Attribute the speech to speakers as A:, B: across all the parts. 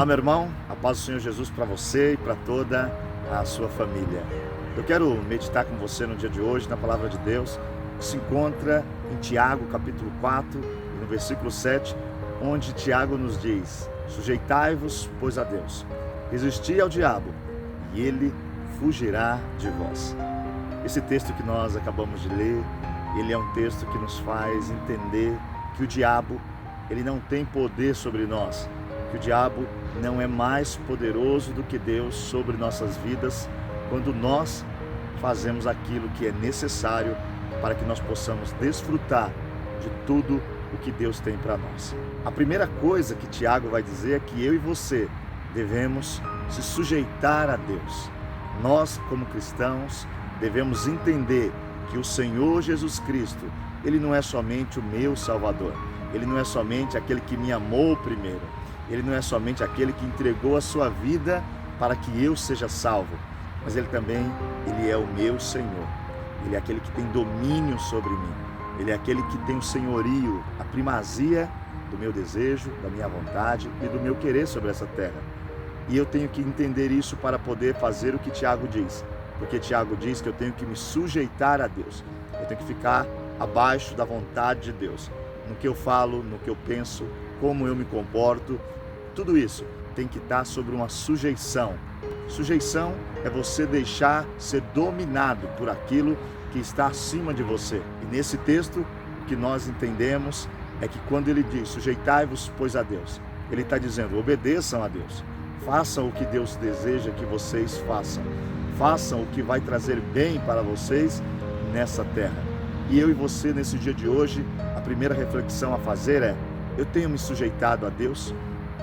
A: Olá, meu irmão, a paz do Senhor Jesus para você e para toda a sua família. Eu quero meditar com você no dia de hoje na palavra de Deus, que se encontra em Tiago, capítulo 4, no versículo 7, onde Tiago nos diz: sujeitai-vos, pois, a Deus, resisti ao diabo, e ele fugirá de vós. Esse texto que nós acabamos de ler, ele é um texto que nos faz entender que o diabo, ele não tem poder sobre nós, que o diabo não é mais poderoso do que Deus sobre nossas vidas, quando nós fazemos aquilo que é necessário para que nós possamos desfrutar de tudo o que Deus tem para nós. A primeira coisa que Tiago vai dizer é que eu e você devemos se sujeitar a Deus. Nós, como cristãos, devemos entender que o Senhor Jesus Cristo, Ele não é somente o meu Salvador, Ele não é somente aquele que me amou primeiro, Ele não é somente aquele que entregou a sua vida para que eu seja salvo, mas Ele também, Ele é o meu Senhor. Ele é aquele que tem domínio sobre mim. Ele é aquele que tem o senhorio, a primazia do meu desejo, da minha vontade e do meu querer sobre essa terra. E eu tenho que entender isso para poder fazer o que Tiago diz. Porque Tiago diz que eu tenho que me sujeitar a Deus. Eu tenho que ficar abaixo da vontade de Deus. No que eu falo, no que eu penso, como eu me comporto, tudo isso tem que estar sobre uma sujeição. Sujeição é você deixar ser dominado por aquilo que está acima de você. E nesse texto, o que nós entendemos é que quando ele diz sujeitai-vos, pois, a Deus, ele está dizendo obedeçam a Deus. Façam o que Deus deseja que vocês façam. Façam o que vai trazer bem para vocês nessa terra. E eu e você, nesse dia de hoje, a primeira reflexão a fazer é: eu tenho me sujeitado a Deus?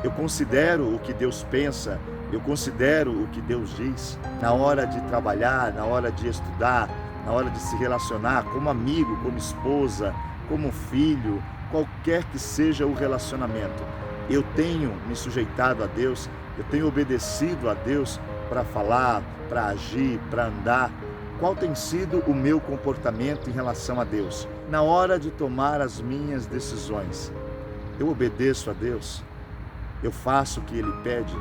A: Eu considero o que Deus pensa? Eu considero o que Deus diz? Na hora de trabalhar, na hora de estudar, na hora de se relacionar como amigo, como esposa, como filho, qualquer que seja o relacionamento, eu tenho me sujeitado a Deus? Eu tenho obedecido a Deus para falar, para agir, para andar? Qual tem sido o meu comportamento em relação a Deus? Na hora de tomar as minhas decisões, eu obedeço a Deus? Eu faço o que Ele pede?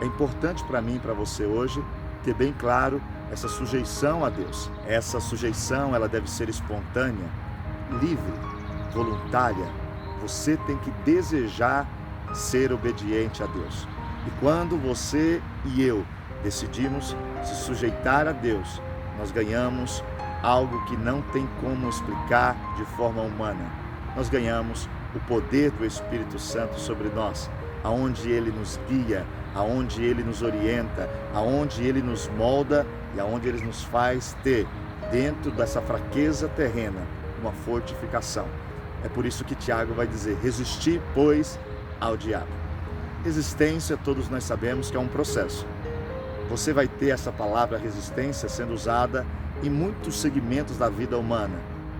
A: É importante para mim e para você hoje ter bem claro essa sujeição a Deus. Essa sujeição, ela deve ser espontânea, livre, voluntária. Você tem que desejar ser obediente a Deus. E quando você e eu decidimos se sujeitar a Deus, nós ganhamos algo que não tem como explicar de forma humana. Nós ganhamos o poder do Espírito Santo sobre nós, aonde Ele nos guia, aonde Ele nos orienta, aonde Ele nos molda e aonde Ele nos faz ter, dentro dessa fraqueza terrena, uma fortificação. É por isso que Tiago vai dizer: resisti, pois, ao diabo. Resistência, todos nós sabemos que é um processo. Você vai ter essa palavra resistência sendo usada em muitos segmentos da vida humana,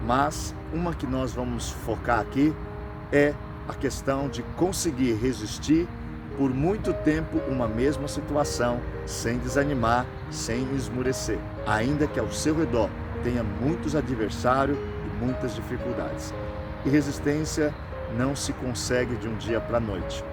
A: mas uma que nós vamos focar aqui é a questão de conseguir resistir por muito tempo uma mesma situação, sem desanimar, sem esmurecer, ainda que ao seu redor tenha muitos adversários e muitas dificuldades. E resistência não se consegue de um dia para a noite.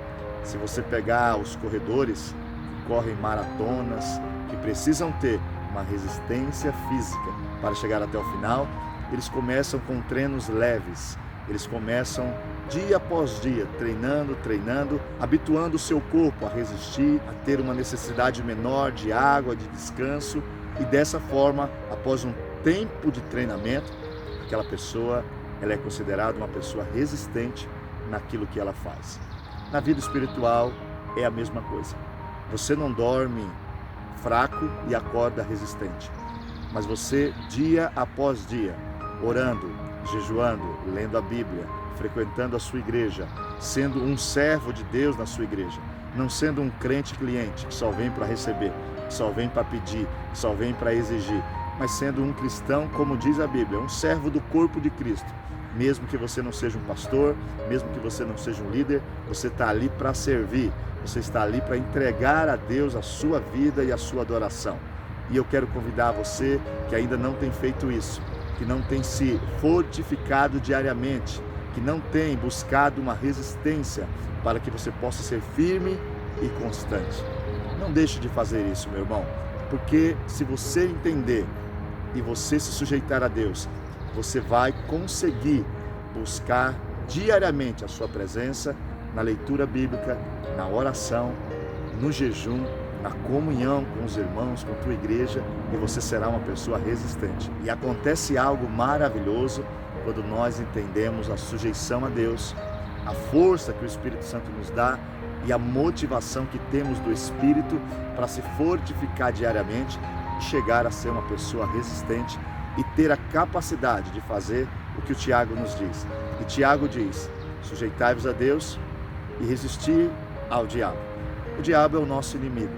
A: Se você pegar os corredores que correm maratonas, que precisam ter uma resistência física para chegar até o final, eles começam com treinos leves. Eles começam dia após dia, treinando, habituando o seu corpo a resistir, a ter uma necessidade menor de água, de descanso. E dessa forma, após um tempo de treinamento, aquela pessoa, ela é considerada uma pessoa resistente naquilo que ela faz. Na vida espiritual é a mesma coisa. Você não dorme fraco e acorda resistente, mas você, dia após dia, orando, jejuando, lendo a Bíblia, frequentando a sua igreja, sendo um servo de Deus na sua igreja, não sendo um crente cliente que só vem para receber, que só vem para pedir, que só vem para exigir, mas sendo um cristão, como diz a Bíblia, um servo do corpo de Cristo. Mesmo que você não seja um pastor, mesmo que você não seja um líder, você está ali para servir, você está ali para entregar a Deus a sua vida e a sua adoração. E eu quero convidar você que ainda não tem feito isso, que não tem se fortificado diariamente, que não tem buscado uma resistência para que você possa ser firme e constante. Não deixe de fazer isso, meu irmão, porque se você entender e você se sujeitar a Deus, você vai conseguir buscar diariamente a sua presença na leitura bíblica, na oração, no jejum, na comunhão com os irmãos, com a tua igreja, e você será uma pessoa resistente. E acontece algo maravilhoso quando nós entendemos a sujeição a Deus, a força que o Espírito Santo nos dá e a motivação que temos do Espírito para se fortificar diariamente e chegar a ser uma pessoa resistente e ter a capacidade de fazer o que o Tiago nos diz. E Tiago diz: sujeitai-vos a Deus e resistir ao diabo. O diabo é o nosso inimigo.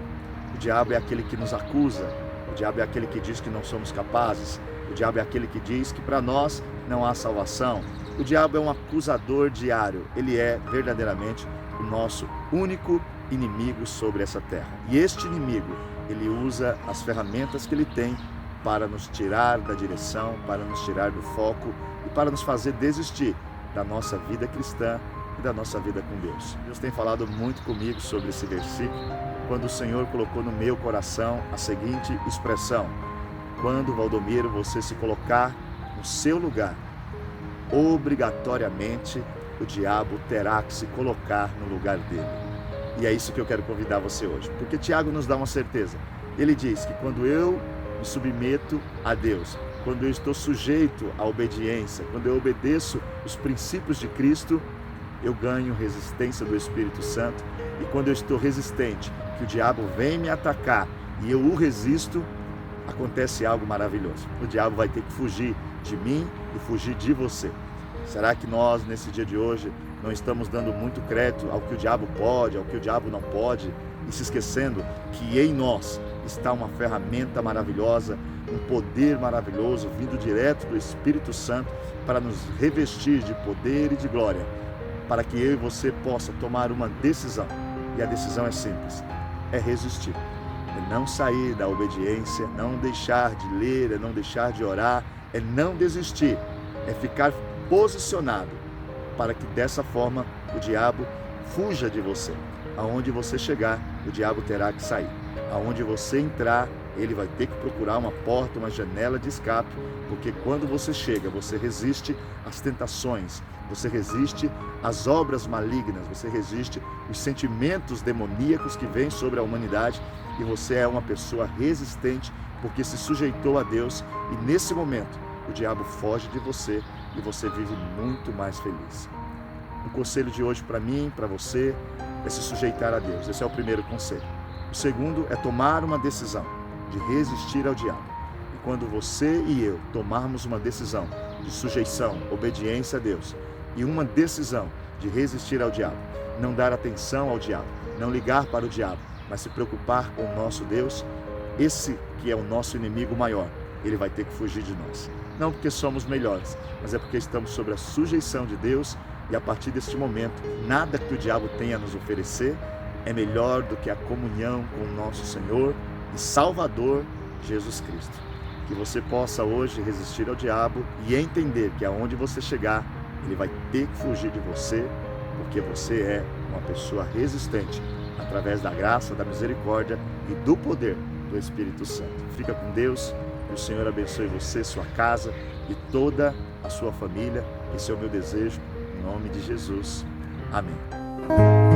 A: O diabo é aquele que nos acusa. O diabo é aquele que diz que não somos capazes. O diabo é aquele que diz que para nós não há salvação. O diabo é um acusador diário. Ele é verdadeiramente o nosso único inimigo sobre essa terra. E este inimigo, ele usa as ferramentas que ele tem para nos tirar da direção, para nos tirar do foco e para nos fazer desistir da nossa vida cristã e da nossa vida com Deus. Deus tem falado muito comigo sobre esse versículo, quando o Senhor colocou no meu coração a seguinte expressão: quando, Valdomiro, você se colocar no seu lugar, obrigatoriamente o diabo terá que se colocar no lugar dele. E é isso que eu quero convidar você hoje, porque Tiago nos dá uma certeza. Ele diz que quando eu me submeto a Deus, quando eu estou sujeito à obediência, quando eu obedeço os princípios de Cristo, eu ganho resistência do Espírito Santo. E quando eu estou resistente, que o diabo vem me atacar e eu o resisto, acontece algo maravilhoso. O diabo vai ter que fugir de mim e fugir de você. Será que nós, nesse dia de hoje, não estamos dando muito crédito ao que o diabo pode, ao que o diabo não pode, e se esquecendo que em nós está uma ferramenta maravilhosa, um poder maravilhoso vindo direto do Espírito Santo para nos revestir de poder e de glória, para que eu e você possa tomar uma decisão. E a decisão é simples, é resistir, é não sair da obediência, não deixar de ler, é não deixar de orar, é não desistir, é ficar posicionado para que dessa forma o diabo fuja de você. Aonde você chegar, o diabo terá que sair. Aonde você entrar, ele vai ter que procurar uma porta, uma janela de escape, porque quando você chega, você resiste às tentações, você resiste às obras malignas, você resiste os sentimentos demoníacos que vêm sobre a humanidade, e você é uma pessoa resistente porque se sujeitou a Deus, e nesse momento o diabo foge de você e você vive muito mais feliz. O conselho de hoje para mim, para você, é se sujeitar a Deus. Esse é o primeiro conselho. O segundo é tomar uma decisão de resistir ao diabo. E quando você e eu tomarmos uma decisão de sujeição, obediência a Deus, e uma decisão de resistir ao diabo, não dar atenção ao diabo, não ligar para o diabo, mas se preocupar com o nosso Deus, esse que é o nosso inimigo maior, ele vai ter que fugir de nós. Não porque somos melhores, mas é porque estamos sob a sujeição de Deus, e a partir deste momento, nada que o diabo tenha a nos oferecer é melhor do que a comunhão com o nosso Senhor e Salvador Jesus Cristo. Que você possa hoje resistir ao diabo e entender que aonde você chegar, ele vai ter que fugir de você, porque você é uma pessoa resistente, através da graça, da misericórdia e do poder do Espírito Santo. Fica com Deus, que o Senhor abençoe você, sua casa e toda a sua família. Esse é o meu desejo, em nome de Jesus. Amém.